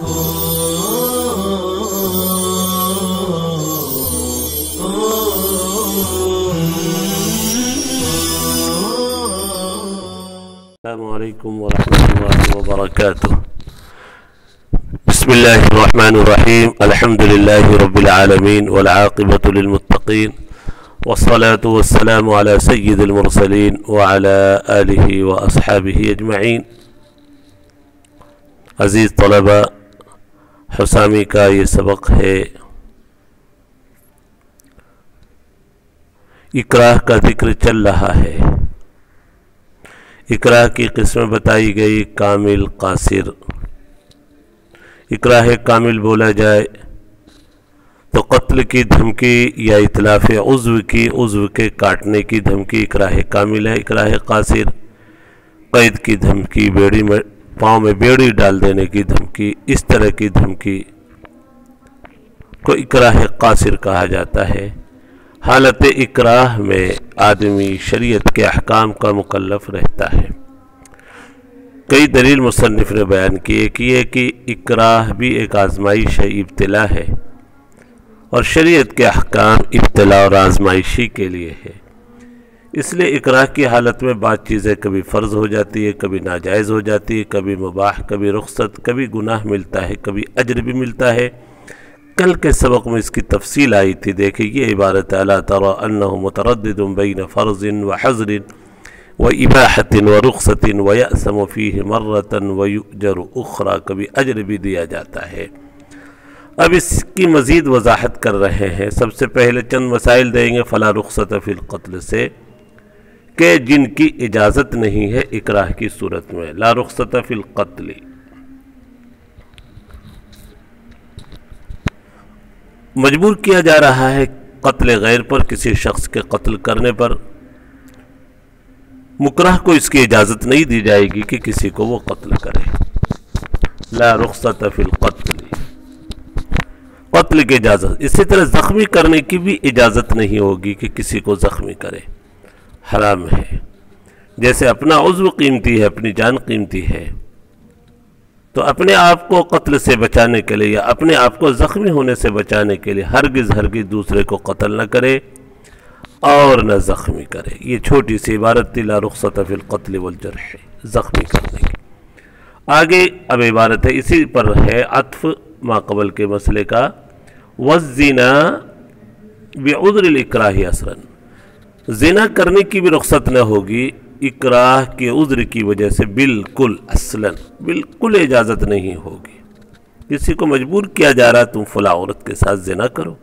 السلام علیکم ورحمۃ اللہ وبرکاتہ۔ بسم اللہ الرحمن الرحیم، الحمد للہ رب العالمین والعاقبۃ للمتقین والصلاة والسلام علی سید المرسلین وعلی آلہ واصحابہ اجمعین۔ عزیز طلبہ، حسامی کا یہ سبق ہے اکراہ کا ذکر چل رہا ہے۔ اکراہ کی قسمیں بتائی گئی، کامل، قاصر۔ اکراہ کامل بولا جائے تو قتل کی دھمکی یا اتلاف عضو کے کاٹنے کی دھمکی اکراہ کامل ہے۔ اکراہ قاصر قید کی دھمکی، پاؤں میں بیڑی ڈال دینے کی دھمکی، اس طرح کی دھمکی کو اکراہ قاصر کہا جاتا ہے۔ حالت اکراہ میں آدمی شریعت کے احکام کا مکلف رہتا ہے۔ کئی دلیل مصنف نے بیان کیے کہ اکراہ بھی ایک آزمائش ہے، ابتلا ہے، اور شریعت کے احکام ابتلا اور آزمائشی کے لیے ہے۔ اس لیے اکراہ کی حالت میں بعض چیزیں کبھی فرض ہو جاتی ہے، کبھی ناجائز ہو جاتی ہے، کبھی مباح، کبھی رخصت، کبھی گناہ ملتا ہے، کبھی اجر بھی ملتا ہے۔ کل کے سبق میں اس کی تفصیل آئی تھی، دیکھیں یہ عبارت الا تری انہ متردد بین فرض وحظر واباحۃ ورخصۃ ویأثم فیہ مرۃ ویؤجر اخری، کبھی اجر بھی دیا جاتا ہے۔ اب اس کی مزید وضاحت کر رہے ہیں۔ سب سے پہلے چند مسائل دیں گے فلا رخصۃ فی القتل سے، کہ جن کی اجازت نہیں ہے اکراہ کی صورت میں۔ لا رخصۃ فی القتل، مجبور کیا جا رہا ہے قتل غیر پر، کسی شخص کے قتل کرنے پر مکرہ کو اس کی اجازت نہیں دی جائے گی کہ کسی کو وہ قتل کرے۔ لا رخصۃ فی القتل، قتل کی اجازت۔ اسی طرح زخمی کرنے کی بھی اجازت نہیں ہوگی کہ کسی کو زخمی کرے، حرام ہے۔ جیسے اپنا عضو قیمتی ہے، اپنی جان قیمتی ہے، تو اپنے آپ کو قتل سے بچانے کے لیے یا اپنے آپ کو زخمی ہونے سے بچانے کے لیے ہرگز دوسرے کو قتل نہ کرے اور نہ زخمی کرے۔ یہ چھوٹی سی عبارت تھی لا رخصۃ فی القتل والجرح، زخمی کرنے کی۔ آگے اب عبارت ہے، اسی پر ہے عطف ما قبل کے مسئلے کا، والزنا بعذر الاکراہ اصلا، زنا کرنے کی بھی رخصت نہ ہوگی اکراہ کے عذر کی وجہ سے، بالکل اصلاً بالکل اجازت نہیں ہوگی۔ کسی کو مجبور کیا جا رہا تم فلاں عورت کے ساتھ زنا کرو،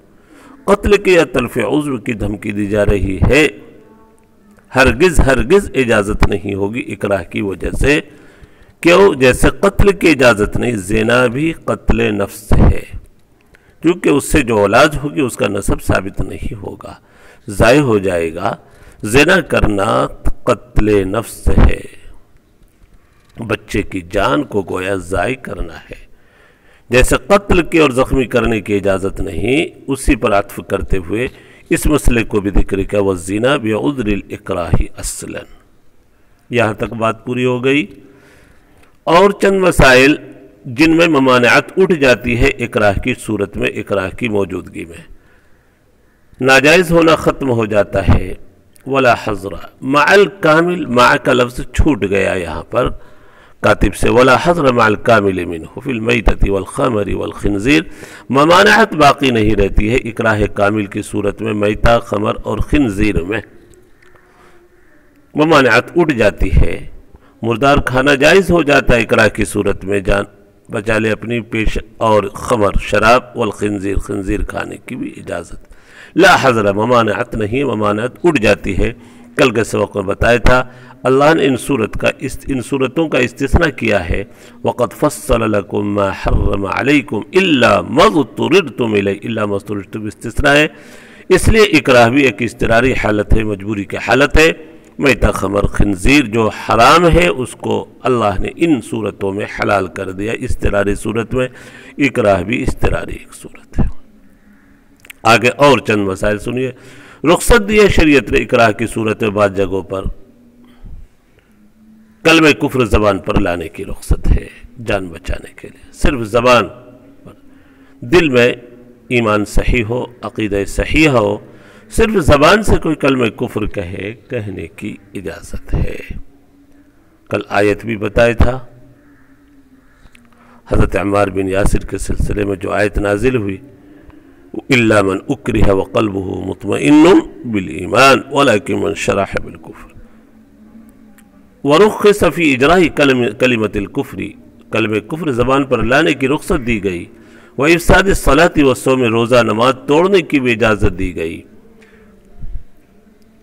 قتل کی یا تلف عضو کی دھمکی دی جا رہی ہے، ہرگز اجازت نہیں ہوگی اکراہ کی وجہ سے۔ کیوں؟ جیسے قتل کی اجازت نہیں، زنا بھی قتل نفس ہے، کیونکہ اس سے جو اولاد ہوگی اس کا نسب ثابت نہیں ہوگا، ضائع ہو جائے گا۔ زنا کرنا قتل نفس ہے، بچے کی جان کو گویا ضائع کرنا ہے۔ جیسے قتل کی اور زخمی کرنے کی اجازت نہیں، اسی پر عطف کرتے ہوئے اس مسئلے کو بھی ذکر کیا، والزنا بعذر الاکراہ اصلا۔ یہاں تک بات پوری ہو گئی۔ اور چند مسائل جن میں ممانعت اٹھ جاتی ہے اکراہ کی صورت میں، اکراہ کی موجودگی میں ناجائز ہونا ختم ہو جاتا ہے۔ ولا حظر مع الکامل، مع کا لفظ چھوٹ گیا یہاں پر کاتب سے، ولا حظر مع الکامل منہ فی المیتۃ والخمر والخنزیر، ممانعت باقی نہیں رہتی ہے اکراہ کامل کی صورت میں، میتہ، خمر اور خنزیر میں ممانعت اٹھ جاتی ہے۔ مردار کھانا جائز ہو جاتا ہے اکراہ کی صورت میں، جان بچا لے اپنی پیش، اور خمر شراب، والخنزیر خنزیر کھانے کی بھی اجازت۔ لا حظر، ممانعت نہیں، ممانعت اٹھ جاتی ہے۔ کل کے سبق میں بتایا تھا اللہ نے ان صورتوں کا استثناء کیا ہے، وَقَدْ فَصَّلَ لَكُمْ مَا حَرَّمَ عَلَيْكُمْ إِلَّا مَا اضْطُرِرْتُمْ إِلَيْهِ، إِلَّا مَا اضْطُرِرْتُمْ استثناء ہے۔ اس لیے اکراہ بھی ایک اضطراری حالت ہے، مجبوری کی حالت ہے۔ میتہ، خمر، خنزیر جو حرام ہے اس کو اللہ نے ان صورتوں میں حلال کر دیا، اضطراری صورت میں۔ اکراہ بھی اضطراری ایک صورت ہے۔ آگے اور چند مسائل سنیے۔ رخصت دی ہے شریعت نے اکراہ کی صورت میں بعض جگہوں پر، کلمہ کفر زبان پر لانے کی رخصت ہے، جان بچانے کے لیے، صرف زبان پر، دل میں ایمان صحیح ہو، عقیدہ صحیح ہو، صرف زبان سے کوئی کلمہ کفر کہنے کی اجازت ہے۔ کل آیت بھی بتایا تھا، حضرت عمار بن یاسر کے سلسلے میں جو آیت نازل ہوئی، إِلَّا مَنْ أُكْرِهَ وَقَلْبُهُ مُطْمَئِنٌ بِالْإِيمَانِ وَلَكِنْ مَنْ شَرَحَ بِالْكُفْرِ وَرُخِّصَ فِي إِجْرَاءِ كَلِمَةِ الْكُفْرِ، کلمہ کفر زبان پر لانے کی رخصت دی گئی، وَإِفْسَادِ الصَّلَاةِ وَالصَّوْمِ، روزہ نماز توڑنے کی بھی اجازت دی گئی،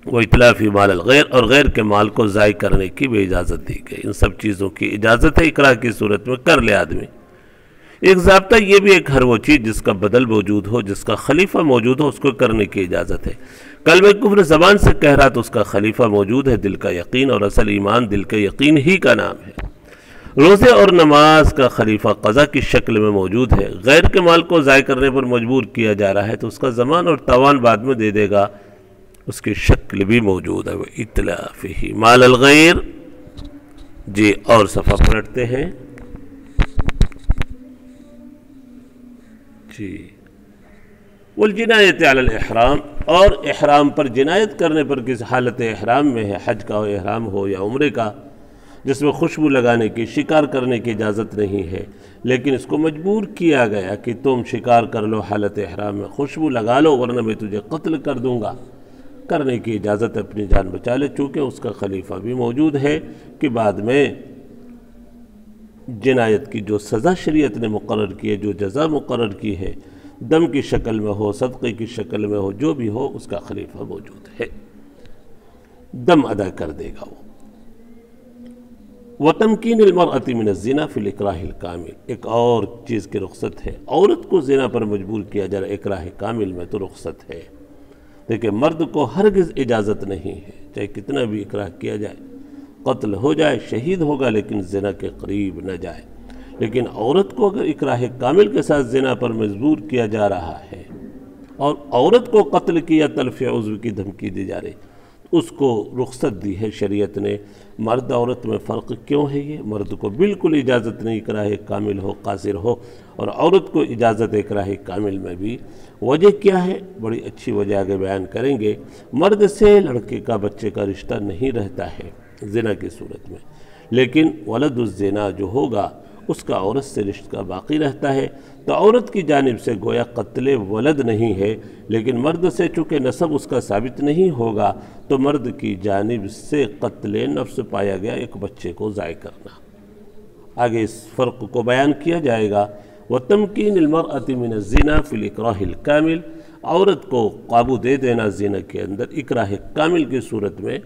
وَإِتْلَافِ مَالِ الْغَيْرِ، اور غیر کے مال کو ضائع کرنے کی بھی اجازت دی گئی۔ ان سب چیزوں کی اجازت ہے، اکراہ کی صورت میں کر لے آدمی۔ ایک ضابطہ یہ بھی ایک ہر وہ چیز جس کا بدل موجود ہو، جس کا خلیفہ موجود ہو، اس کو کرنے کی اجازت ہے۔ کلمہ کفر زبان سے کہہ رہا تو اس کا خلیفہ موجود ہے، دل کا یقین، اور اصل ایمان دل کے یقین ہی کا نام ہے۔ روزے اور نماز کا خلیفہ قضا کی شکل میں موجود ہے، غیر کے مال کو ضائع کرنے پر مجبور کیا جا رہا ہے تو اس کا زمان اور تاوان بعد میں دے دے گا، اس کی شکل بھی موجود ہے۔ وَإِتْلَافِهِ مَالَ الْغَيْرِ، جی اور صفحہ پلٹتے ہیں جی، وَالْجِنَایَةِ عَلَى الْإِحْرَامِ، اور احرام پر جنایت کرنے پر، کس حالت احرام میں ہے، حج کا احرام ہو یا عمرے کا، جس میں خوشبو لگانے کی، شکار کرنے کی اجازت نہیں ہے، لیکن اس کو مجبور کیا گیا کہ تم شکار کر لو حالت احرام میں، خوشبو لگا لو ورنہ میں تجھے قتل کر دوں گا، کرنے کی اجازت اپنی جان بچا لے، چونکہ اس کا خلیفہ بھی موجود ہے کہ بعد میں جنایت کی جو سزا شریعت نے مقرر کی ہے، جو جزا مقرر کی ہے، دم کی شکل میں ہو، صدقے کی شکل میں ہو، جو بھی ہو، اس کا خلیفہ موجود ہے، دم ادا کر دے گا وہ۔ وَتَمْكِينِ الْمَرْأَةِ مِنَ الزِّنَا فِي الْإِكْرَاهِ الْكَامِلِ، ایک اور چیز کی رخصت ہے، عورت کو زنا پر مجبور کیا جا رہا، اکراہ کامل میں تو رخصت ہے۔ دیکھیں مرد کو ہرگز اجازت نہیں ہے، چاہے کتنا بھی اکراہ کیا جائے، قتل ہو جائے، شہید ہوگا، لیکن زنا کے قریب نہ جائے۔ لیکن عورت کو اگر اکراہ کامل کے ساتھ زنا پر مجبور کیا جا رہا ہے اور عورت کو قتل کی یا تلف عضو کی دھمکی دی جا رہی، اس کو رخصت دی ہے شریعت نے۔ مرد عورت میں فرق کیوں ہے؟ یہ مرد کو بالکل اجازت نہیں اکراہ کامل ہو، قاصر ہو، اور عورت کو اجازت اکراہ کامل میں بھی۔ وجہ کیا ہے؟ بڑی اچھی وجہ آگے بیان کریں گے۔ مرد سے لڑکے کا، بچے کا رشتہ نہیں رہتا ہے زنا کی صورت میں، لیکن ولد الزنا جو ہوگا اس کا عورت سے رشتہ باقی رہتا ہے، تو عورت کی جانب سے گویا قتل ولد نہیں ہے، لیکن مرد سے چونکہ نسب اس کا ثابت نہیں ہوگا تو مرد کی جانب سے قتل نفس پایا گیا، ایک بچے کو ضائع کرنا۔ آگے اس فرق کو بیان کیا جائے گا۔ وَتَمْكِينِ الْمَرْأَةِ مِنَ الزِّنَا فِي الْإِكْرَاهِ الْكَامِلِ، عورت کو قابو دے دینا زنا کے اندر اکراہ کامل کی صورت میں۔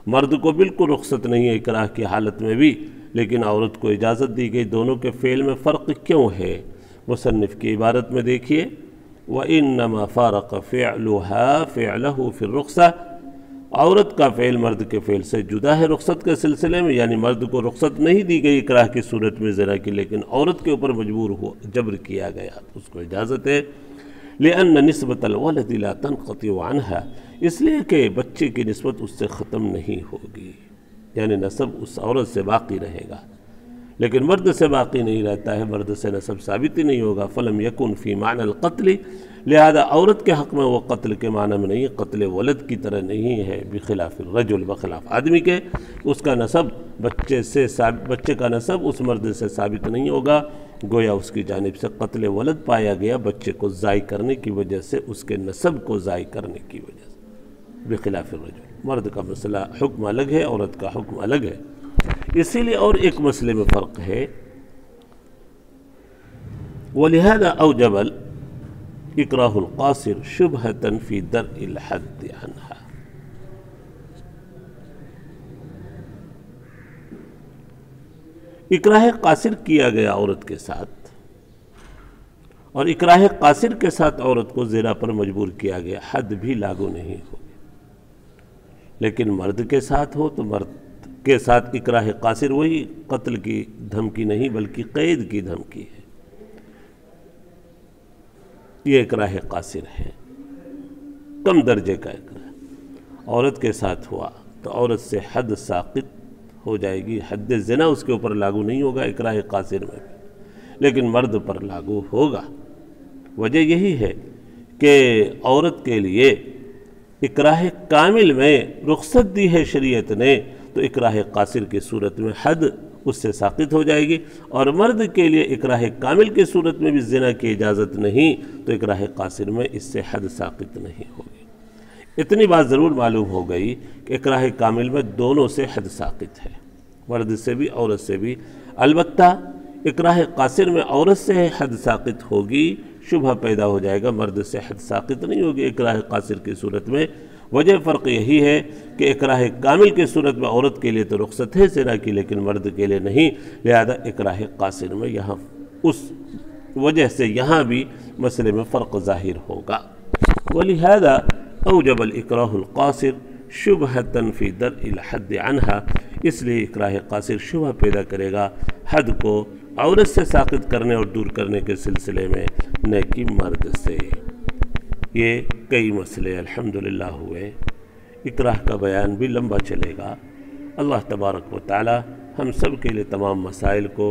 مرد کو بالکل رخصت نہیں ہے اکراہ کی حالت میں بھی، لیکن عورت کو اجازت دی گئی۔ دونوں کے فعل میں فرق کیوں ہے؟ مصنف کی عبارت میں دیکھیے، وَإِنَّمَا فَارَقَ فِعْلُهَا فِعْلَهُ فِي الرُّخْصَةِ، عورت کا فعل مرد کے فعل سے جدا ہے رخصت کے سلسلے میں، یعنی مرد کو رخصت نہیں دی گئی اکراہ کی صورت میں زنا کی، لیکن عورت کے اوپر مجبور ہو، جبر کیا گیا، اس کو اجازت ہے۔ لِأَنَّ نِسْبَةَ الْوَلَدِ لَا تَنْقَطِعُ عَنْهَا، اس لیے کہ بچے کی نسبت اس سے ختم نہیں ہوگی، یعنی نسب اس عورت سے باقی رہے گا، لیکن مرد سے باقی نہیں رہتا ہے، مرد سے نسب ثابت ہی نہیں ہوگا۔ فَلَمْ يَكُنْ فِي مَعْنَى الْقَتْلِ، لہذا عورت کے حق میں وہ قتل کے معنی میں نہیں، قتل ولد کی طرح نہیں ہے، بخلاف الرجل، بخلاف آدمی کے، اس کا نسب بچے کا نسب اس مرد سے ثابت نہیں ہوگا، گویا اس کی جانب سے قتل ولد پایا گیا، بچے کو ضائع کرنے کی وجہ سے، اس کے نسب کو ضائع کرنے کی وجہ سے، بخلاف الرجل۔ مرد کا مسئلہ حکم الگ ہے، عورت کا حکم الگ ہے۔ اسی لیے اور ایک مسئلے میں فرق ہے، وَلِهَذَا أَوْجَبَ الْإِكْرَاهُ الْقَاصِرُ شُبْهَةً فِي دَرْءِ الْحَدِّ عَنْهَا، اکراہ قاصر کیا گیا عورت کے ساتھ، اور اکراہ قاصر کے ساتھ عورت کو زنا پر مجبور کیا گیا، حد بھی لاگو نہیں ہوگی۔ لیکن مرد کے ساتھ ہو تو مرد کے ساتھ اکراہ قاصر وہی قتل کی دھمکی نہیں بلکہ قید کی دھمکی ہے، یہ اکراہ قاصر ہے، کم درجے کا اکراہ۔ عورت کے ساتھ ہوا تو عورت سے حد ساقط ہو جائے گی، حد زنا اس کے اوپر لاگو نہیں ہوگا اکراہ قاصر میں بھی، لیکن مرد پر لاگو ہوگا۔ وجہ یہی ہے کہ عورت کے لیے اکراہ کامل میں رخصت دی ہے شریعت نے، تو اکراہ قاصر کی صورت میں حد اس سے ساقط ہو جائے گی، اور مرد کے لیے اکراہ کامل کی صورت میں بھی زنا کی اجازت نہیں، تو اکراہ قاصر میں اس سے حد ساقط نہیں ہوگی۔ اتنی بات ضرور معلوم ہو گئی کہ اکراہ کامل میں دونوں سے حد ساقط ہے، مرد سے بھی عورت سے بھی۔ البتہ اکراہ قاصر میں عورت سے حد ساقط ہوگی، شبہ پیدا ہو جائے گا، مرد سے حد ساقط نہیں ہوگی اکراہ قاصر کی صورت میں۔ وجہ فرق یہی ہے کہ اکراہ کامل کی صورت میں عورت کے لیے تو رخصت ہے زنا کی، لیکن مرد کے لیے نہیں، لہذا اکراہ قاصر میں یہاں اس وجہ سے یہاں بھی مسئلے میں فرق ظاہر ہوگا۔ ولہذا اوجب الاکراہ القاصر شبہۃ فی درء الحد عنہا، اس لیے اکراہ قاصر شبہ پیدا کرے گا حد کو عورت سے ساقط کرنے اور دور کرنے کے سلسلے میں، نہ کہ مرد سے۔ یہ کئی مسئلے الحمدللہ ہوئے، اکراہ کا بیان بھی لمبا چلے گا۔ اللہ تبارک و تعالی ہم سب کے لیے تمام مسائل کو،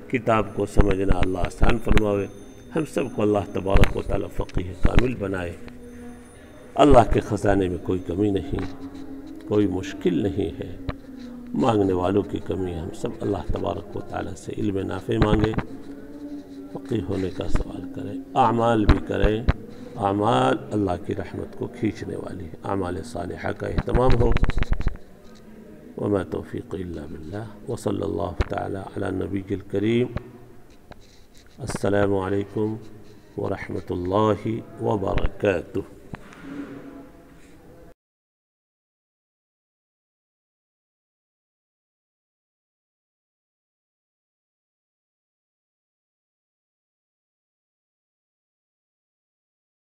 کتاب کو سمجھنا اللہ آسان فرماوے، ہم سب کو اللہ تبارک و تعالی فقیہ کامل بنائے۔ اللہ کے خزانے میں کوئی کمی نہیں، کوئی مشکل نہیں ہے، مانگنے والوں کی کمی ہے۔ ہم سب اللہ تبارک و تعالی سے علم نافع مانگے، فقیہ ہونے کا سوال کریں، اعمال بھی کریں۔ اعمال اللہ کی رحمت کو کھینچنے والی ہے، اعمال صالحہ کا اہتمام ہو۔ وما توفیق الا باللہ، وصلی اللہ تعالی علی نبی الکریم۔ السلام علیکم ورحمۃ اللہ وبرکاتہ۔